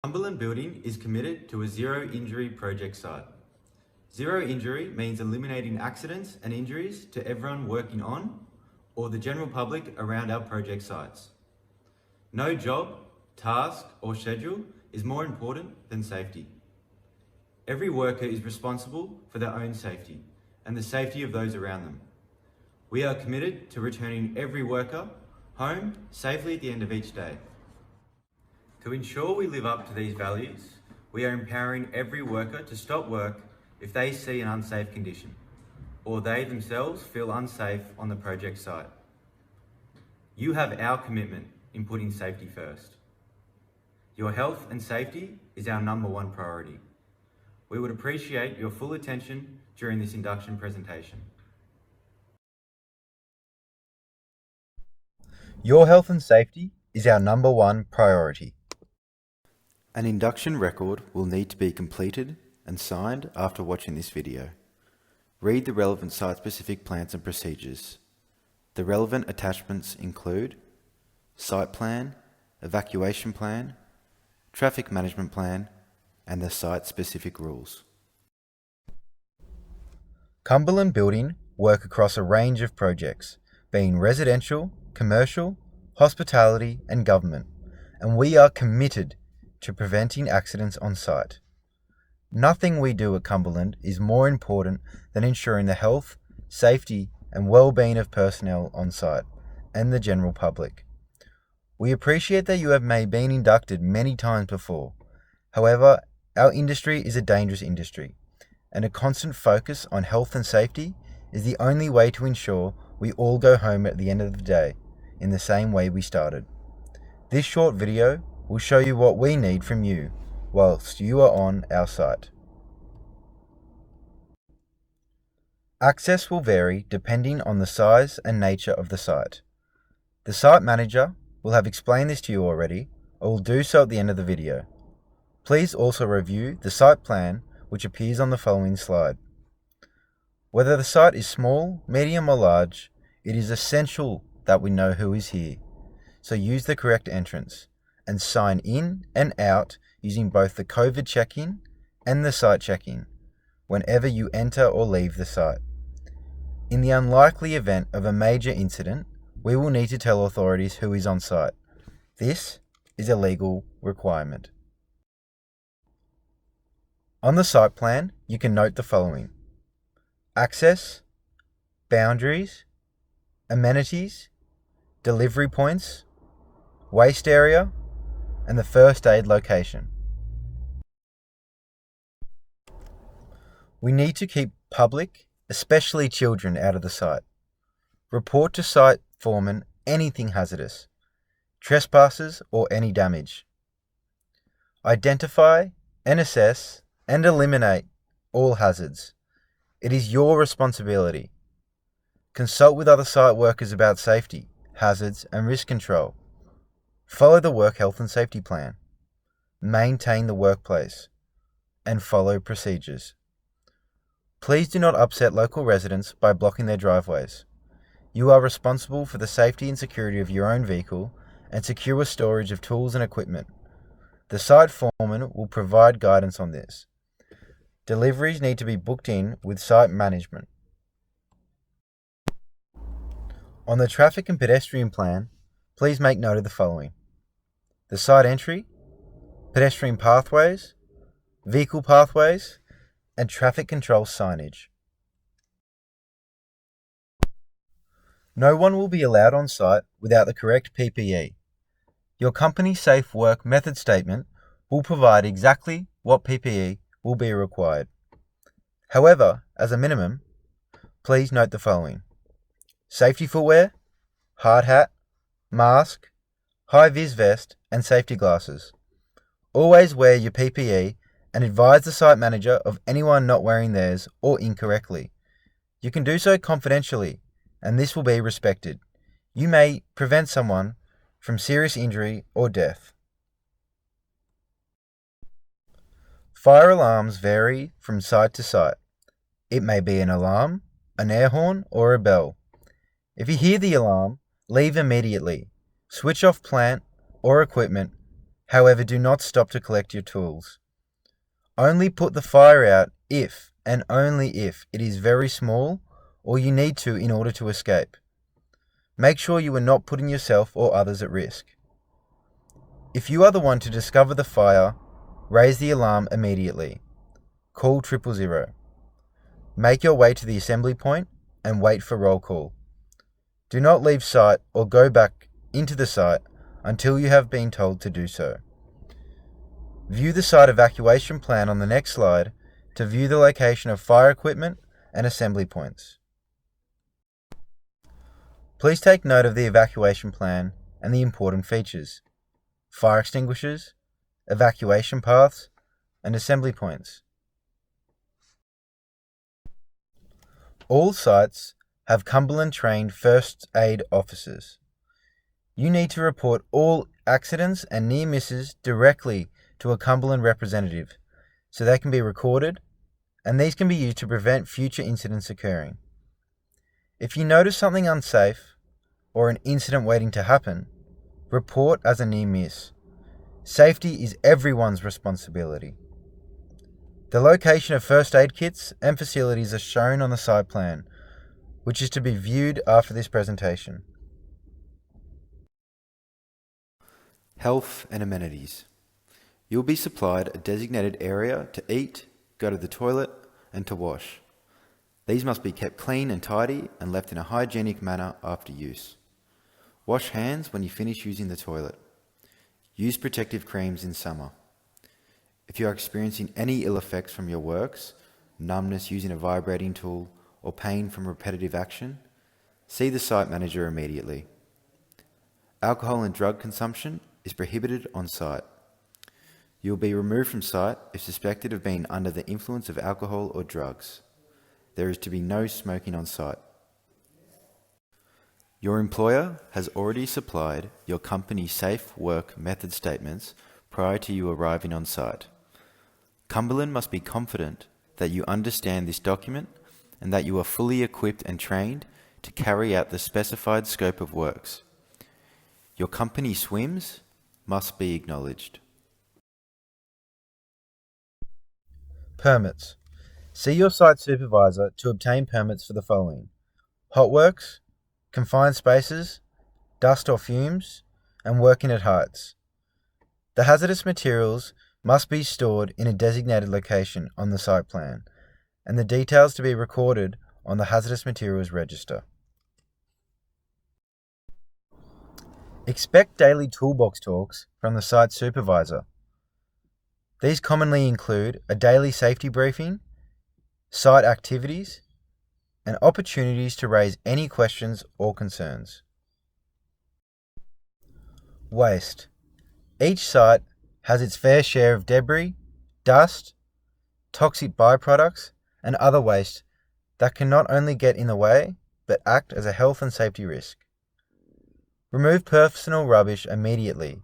Cumberland Building is committed to a zero-injury project site. Zero injury means eliminating accidents and injuries to everyone working on or the general public around our project sites. No job, task, or schedule is more important than safety. Every worker is responsible for their own safety and the safety of those around them. We are committed to returning every worker home safely at the end of each day. To ensure we live up to these values, we are empowering every worker to stop work if they see an unsafe condition, or they themselves feel unsafe on the project site. You have our commitment in putting safety first. Your health and safety is our #1 priority. We would appreciate your full attention during this induction presentation. Your health and safety is our #1 priority. An induction record will need to be completed and signed after watching this video. Read the relevant site-specific plans and procedures. The relevant attachments include site plan, evacuation plan, traffic management plan, and the site-specific rules. Cumberland Building work across a range of projects, being residential, commercial, hospitality, and government, and we are committed to preventing accidents on site. Nothing we do at Cumberland is more important than ensuring the health, safety, and well-being of personnel on site and the general public. We appreciate that you have been inducted many times before. However, our industry is a dangerous industry, and a constant focus on health and safety is the only way to ensure we all go home at the end of the day in the same way we started. This short video will show you what we need from you whilst you are on our site. Access will vary depending on the size and nature of the site. The site manager will have explained this to you already, or will do so at the end of the video. Please also review the site plan which appears on the following slide. Whether the site is small, medium or large, it is essential that we know who is here. So use the correct entrance and sign in and out using both the COVID check-in and the site check-in whenever you enter or leave the site. In the unlikely event of a major incident, we will need to tell authorities who is on site. This is a legal requirement. On the site plan, you can note the following: access, boundaries, amenities, delivery points, waste area, and the first aid location. We need to keep public, especially children, out of the site. Report to site foreman anything hazardous, trespassers or any damage. Identify and assess and eliminate all hazards. It is your responsibility. Consult with other site workers about safety, hazards and risk control. Follow the work health and safety plan. Maintain the workplace and follow procedures. Please do not upset local residents by blocking their driveways. You are responsible for the safety and security of your own vehicle and secure storage of tools and equipment. The site foreman will provide guidance on this. Deliveries need to be booked in with site management. On the traffic and pedestrian plan, please make note of the following: the site entry, pedestrian pathways, vehicle pathways, and traffic control signage. No one will be allowed on site without the correct PPE. Your company's safe work method statement will provide exactly what PPE will be required. However, as a minimum, please note the following: safety footwear, hard hat, mask, high-vis vest, and safety glasses. Always wear your PPE and advise the site manager of anyone not wearing theirs or incorrectly. You can do so confidentially, and this will be respected. You may prevent someone from serious injury or death. Fire alarms vary from site to site. It may be an alarm, an air horn, or a bell. If you hear the alarm, leave immediately. Switch off plant or equipment. However, do not stop to collect your tools. Only put the fire out if, and only if, it is very small or you need to in order to escape. Make sure you are not putting yourself or others at risk. If you are the one to discover the fire, raise the alarm immediately. Call 000. Make your way to the assembly point and wait for roll call. Do not leave site or go back into the site until you have been told to do so. View the site evacuation plan on the next slide to view the location of fire equipment and assembly points. Please take note of the evacuation plan and the important features: fire extinguishers, evacuation paths, and assembly points. All sites have Cumberland-trained first aid officers. You need to report all accidents and near misses directly to a Cumberland representative so they can be recorded, and these can be used to prevent future incidents occurring. If you notice something unsafe or an incident waiting to happen, report as a near miss. Safety is everyone's responsibility. The location of first aid kits and facilities are shown on the site plan, which is to be viewed after this presentation. Health and amenities. You'll be supplied a designated area to eat, go to the toilet, and to wash. These must be kept clean and tidy and left in a hygienic manner after use. Wash hands when you finish using the toilet. Use protective creams in summer. If you are experiencing any ill effects from your works, numbness using a vibrating tool, or pain from repetitive action, see the site manager immediately. Alcohol and drug consumption is prohibited on site. You will be removed from site if suspected of being under the influence of alcohol or drugs. There is to be no smoking on site. Your employer has already supplied your company safe work method statements prior to you arriving on site. Cumberland must be confident that you understand this document and that you are fully equipped and trained to carry out the specified scope of works. Your company SWIMs must be acknowledged. Permits. See your site supervisor to obtain permits for the following: hot works, confined spaces, dust or fumes, and working at heights. The hazardous materials must be stored in a designated location on the site plan, and the details to be recorded on the hazardous materials register. Expect daily toolbox talks from the site supervisor. These commonly include a daily safety briefing, site activities, and opportunities to raise any questions or concerns. Waste. Each site has its fair share of debris, dust, toxic byproducts, and other waste that can not only get in the way, but act as a health and safety risk. Remove personal rubbish immediately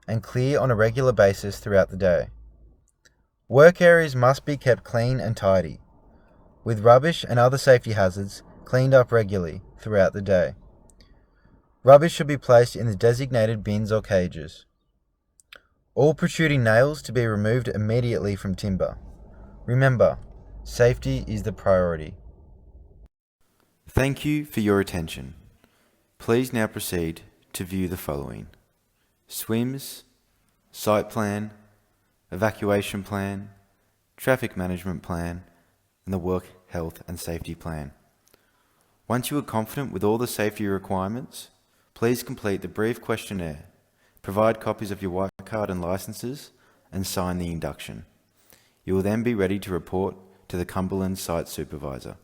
and clear on a regular basis throughout the day. Work areas must be kept clean and tidy, with rubbish and other safety hazards cleaned up regularly throughout the day. Rubbish should be placed in the designated bins or cages. All protruding nails to be removed immediately from timber. Remember, safety is the priority. Thank you for your attention. Please now proceed to view the following: SWIMS, site plan, evacuation plan, traffic management plan, and the work health and safety plan. Once you are confident with all the safety requirements, please complete the brief questionnaire, provide copies of your white card and licenses, and sign the induction. You will then be ready to report to the Cumberland site supervisor.